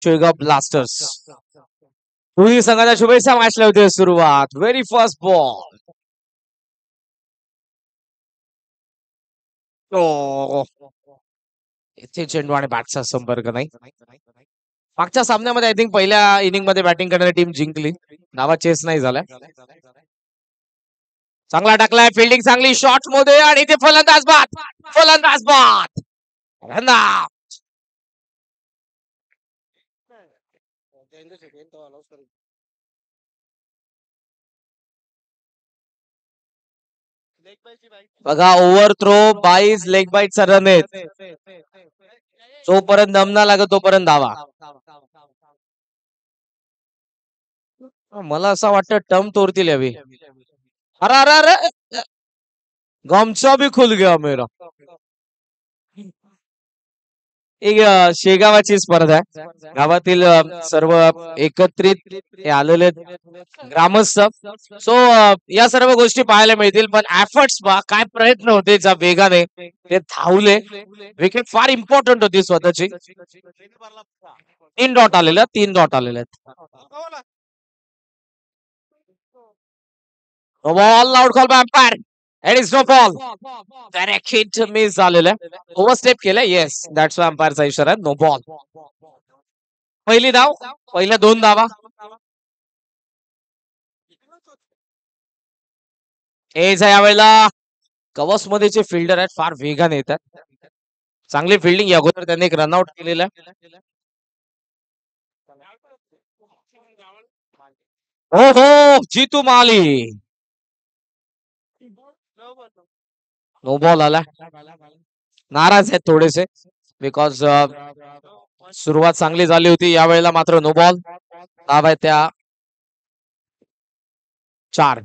Shegaon blasters. दोन्ही संघाच्या शुभेच्छा. मॅचला होते सुरुवात. Very first ball. इथे चेंडू आणि बॅटचा संपर्क नाही. मागच्या सामन्यामध्ये आय थिंक पहिल्या इनिंग मध्ये बॅटिंग करणारी टीम जिंकली. नावा चेस नाही झालाय. चांगला टाकलाय. फिल्डिंग चांगली. शॉट मध्ये आणि इथे फलंदाज बाद. फलंदाज बाद. बघा ओव्हर थ्रो 22 लेग बाईटचा रन आहेत. जोपर्यंत दम ना लागत तोपर्यंत धावा. मला असं वाटतं टर्म तोडतील यावी. अरे अरे अरे गमछा भी खुल गया मेरा. एक शेगावाची स्पर्धा आहे. गावातील सर्व एकत्रित हे आलेले ग्रामस्थ. सो या सर्व गोष्टी पाहायला मिळतील. पण एफर्ट्स पहा काय प्रयत्न होते ज्या वेगाने ते धावले. विकेट फार इम्पॉर्टंट होती स्वतःची. 3 डॉट आलेले आहेत. 3 डॉट आलेले आहेत. Ball out call by umpire. It is no ball. Direct hit miss झालेलं आहे. ओव्हरस्टेप केलं. येस दॅट्स वाय अंपायरचा इशारा. No ball. पहिली धाव. पहिल्या 2 धावा. एज आहे यावेळेला. कवच मध्येचे फिल्डर आहेत. फार वेगाने येतात. चांगली फिल्डिंग. अगोदर त्यांनी एक रनआउट केलेला आहे. हो हो जीतू माली. नो बॉल आला. नाराज आहेत थोडेसे बिकॉज सुरुवात चांगली झाली होती. यावेळेला मात्र नो बॉल. धाव आहे त्या 4.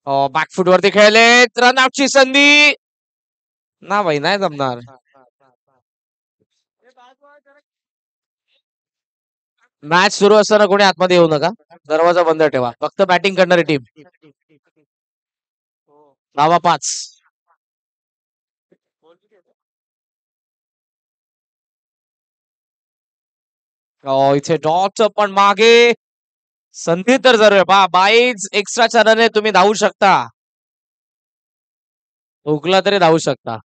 बॅकफुट वरती खेळले. रनआउटची संधी. ना भाई नाही जमणार. मॅच सुरू असताना कोणी आतमध्ये येऊ नका. दरवाजा बंद ठेवा. फक्त बॅटिंग करणारी टीम. धावा 5. इथे डॉट पण मागे. संधी तर जरूर आहे. 22 एक्स्ट्राच्या रन तुम्ही धावू शकता. हुकला तरी धावू शकता.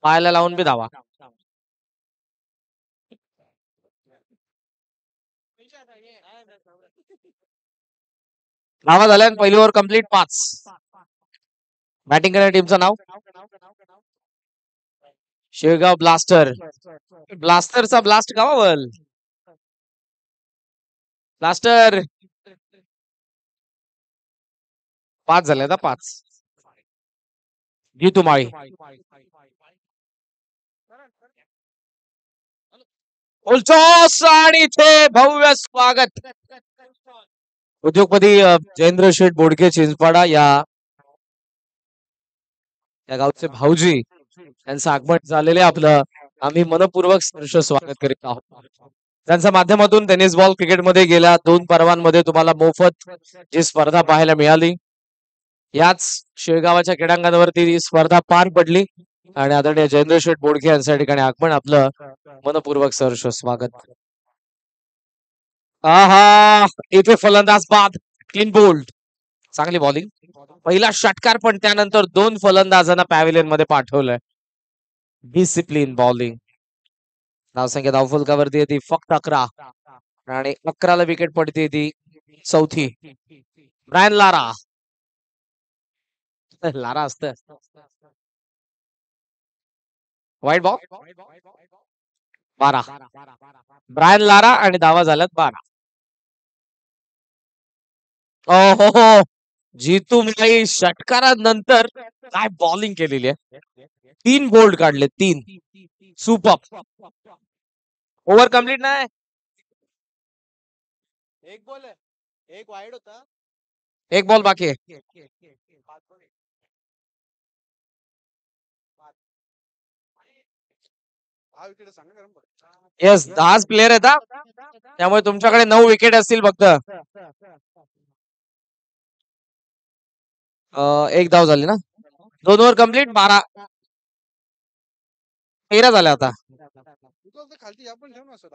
पायाला लावून बी धावा. धावा झाल्या. पहिली ओव्हर कंप्लीट. 5. बॅटिंग करणाऱ्या टीमचं नाव शेगाव ब्लास्टर. ब्लास्टरचा ब्लास्ट का बल. ब्लास्टर 5 झाले ना. 5. जीतू माळी. उलचॉस आणि इथे भव्य स्वागत. उद्योगपती जयेंद्र शेठ बोडके चिंचपाडा या गावचे भाऊजी यांचं आगमन झालेले आपलं आम्ही मनपूर्वक सहर्ष स्वागत करीत आहोत. त्यांच्या माध्यमातून टेनिस बॉल क्रिकेटमध्ये गेल्या 2 पर्वांमध्ये तुम्हाला मोफत जी स्पर्धा पाहायला मिळाली. याच शेगावाच्या क्रीडांगणावरती ही स्पर्धा पार पडली आणि आदरणीय जयेंद्र शेठ बोडके यांच्या ठिकाणी आगमन आपलं मनपूर्वक सहर्ष स्वागत. आहा इथे फलंदाज बाद. Clean bowled. चांगली बॉलिंग. पहिला षटकार पण त्यानंतर 2 फलंदाजांना पॅव्हिलियन मध्ये पाठवलंय. Discipline bowling. धावसंख्या धावफलकावरती ती फक्त 11 आणि 11ला विकेट पडते ती 4थी. Brian Lara. लारा असत. White ball. 12. ब्रायन लारा आणि धावा झाल्यात 12. हो जीतू माळी षटकारानंतर काय बॉलिंग केलेली आहे. 3 बोल्ड काढले. 3 सुपर. ओव्हर कंप्लीट नाही. एक बॉल आहे. एक वाईड होता. एक बॉल बाकी आहे. येस 10 प्लेयर आहेत. त्यामुळे तुमच्याकडे 9 विकेट असतील फक्त. एक धाव झाली ना. 2 ओव्हर कंप्लीट. 12 13 झाल्या आता. खालती या पण ठेव ना सर.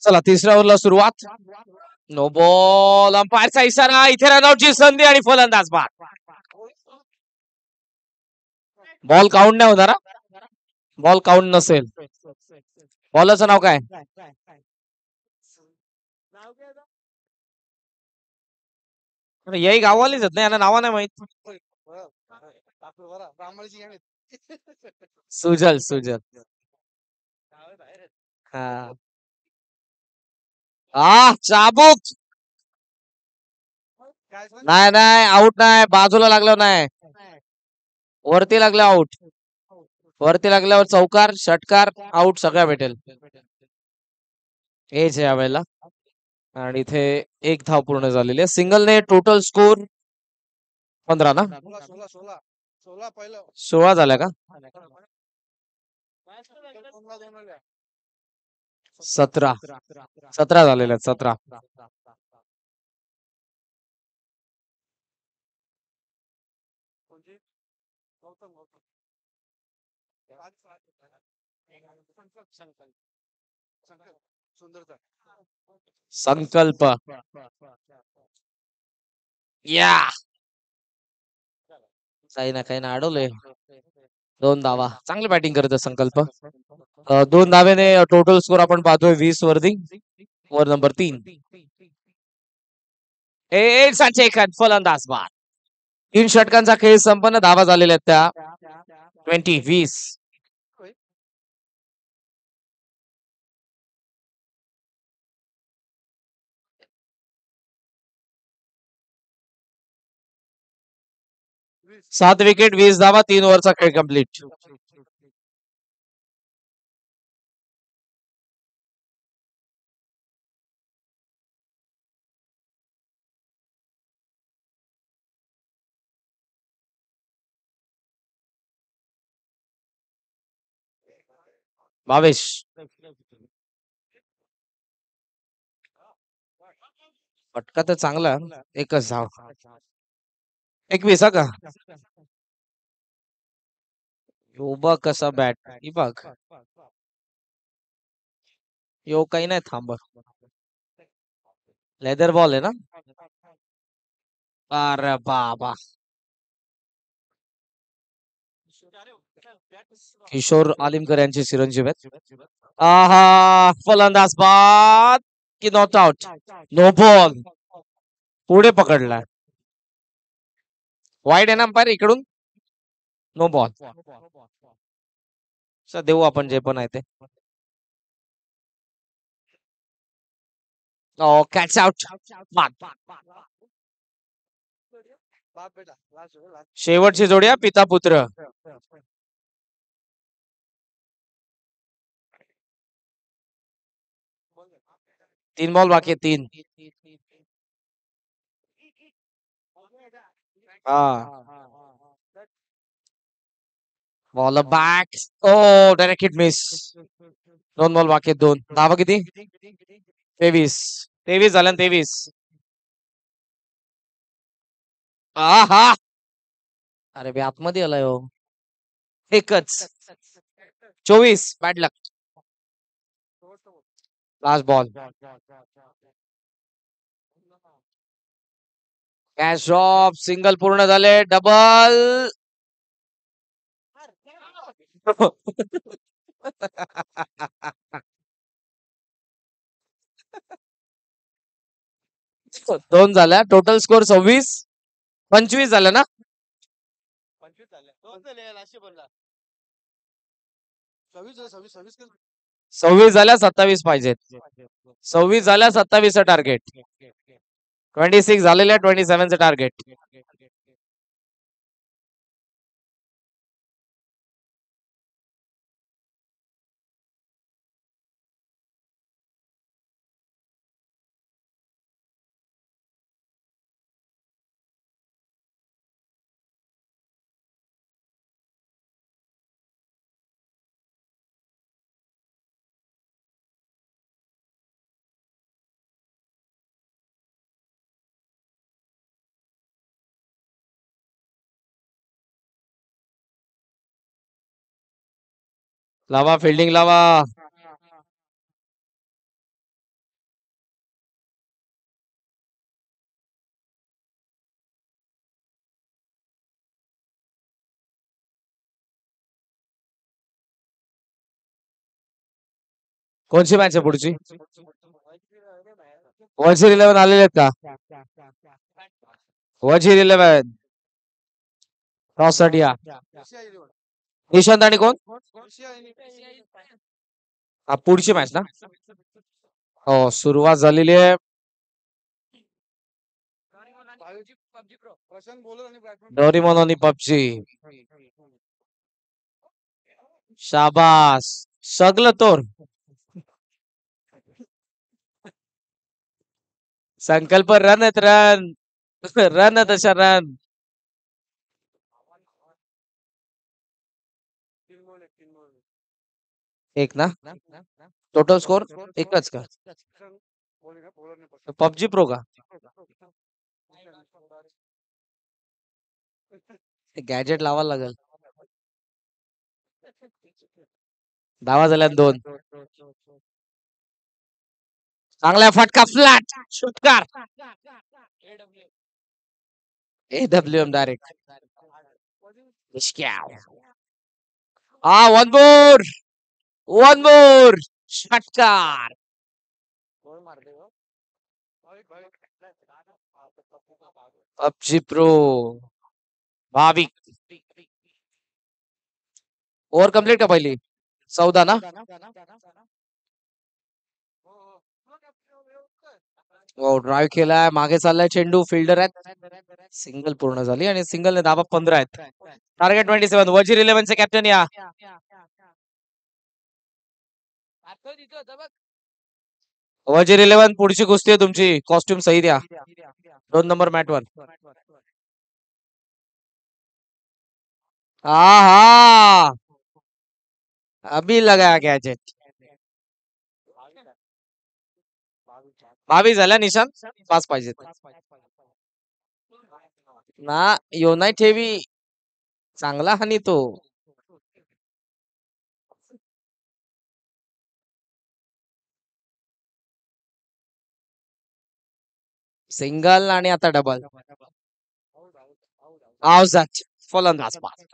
चला तिसऱ्या ओव्हरला सुरुवात. No ball. अंपायरचा इशारा. इथे रनआउटची संधी आणि फलंदाज बाद. बॉल काउंट नाही होणार. बॉल काउंट नसेल. बॉलरचं नाव काय? याही गाववालीच आहेत ना, यांना नावा नाही माहित. सुजल सुजल. हा चाबूक. नाही नाही, आउट नाही. बाजूला लागलं नाही, वरती लागलं आउट. वरती लागल्यावर चौकार, षटकार, आउट सगळ्या भेटेल. हेच आहे यावेळेला. आणि इथे एक धाव पूर्ण झालेली आहे. सिंगलने टोटल स्कोर 15 ना. 16 झाल्या का? 17 झालेल्या आहेत. 17. संकल्प. या काही ना अडवलंय. 2 धावा. चांगली बॅटिंग करत संकल्प. 2 धावेने टोटल स्कोर आपण पाहतोय 20 वरती. Over number 3. फलंदाज बाद. 3 षटकांचा खेळ संपन्न. धावा झालेल्या आहेत त्या 20. सात विकेट, 20 धावा, 3 ओव्हरचा खेळ कंप्लीट. भावेश. फटका तर चांगला. एकच धाव. 21 का? यो बघ कसा बॅट. ही बघ. यो काही नाही थांब. लेदर बॉल आहे ना. अरे बाबा. किशोर आलिमकर यांचे चिरंजीव आहेत. आहा, फलंदाज बाद की नॉट आउट. No ball. पुढे पकडलाय. वाईड आहे ना अंपायर इकडून. No ball. देऊ आपण जे पण आहे ते. Catch out. शेवटची जोड्या पिता पुत्र. 3 बॉल बाकी 3. Ball back. Direct hit miss. 2 ball बाकी 2. धावा किती? 23. 23 झाल्या. 23. हा अरे बे आतमध्ये आलाय हो. एकच. 24. Bad luck. Last ball. Catch drop. Single पूर्ण झाले. डबल. दोन झाल्या. Total score 26. 25 झाल्या ना. 26 झाल्या. 27 पाहिजेत. 26 झाल्या. 27 टार्गेट. 26 झालेल्या. 27 टार्गेट. लावा फिल्डिंग लावा. कोणची मॅच आहे पुढची? वजीर 11 आलेले आहेत का? वजीर 11 टॉस साठी या. निशांत आणि कोण? हा पुढची मॅच ना? हो सुरुवात झालेली आहे. डोरीमॉन आणि पबजी. शाबास सगळं तोर. संकल्प रन आहेत रन. रन आहेत अशा रन. एक ना टोटल स्कोर एकच का? पबजी प्रो का? गॅजेट लावायला लागेल. धावा झाल्या 2. चांगला फटका फ्लॅट शूटकार. AWM direct. हा वन मोर षटकार. पबजी प्रो भाविक. ओव्हर कम्प्लीट का पहिली? 14 ना? हो ड्राईव्ह केलाय. मागे चाललाय चेंडू. फिल्डर आहेत. सिंगल पूर्ण झाली आणि सिंगल ने धाबा 15 आहेत. टार्गेट 27. वजीर 11 चे कॅप्टन या. वजीर 11 पुढची कुस्ती आहे तुमची. कॉस्ट्युम सही द्या. 2 नंबर मॅट वर. हा अभी लगाया गॅजेट. 22 झाल्या निशांत. 5 पाहिजेत ना. यो नाही ठेवी. चांगला हानी तो. सिंगल आणि आता डबल. आवाज फलंदाज पास.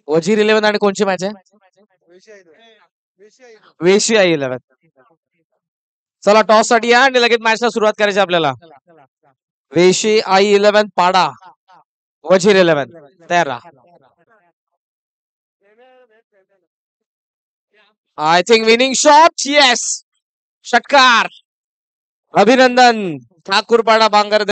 वजीर 11 आणि कोणची मॅच आहे? वेशिया 11. चला टॉस साठी या आणि लगेच मॅचला सुरुवात करायची आपल्याला. वेशी आई 11 पाडा. वजीर 11 तयार राहा. I think winning shot. Yes षटकार. अभिनंदन ठाकूरपाडा बांगर.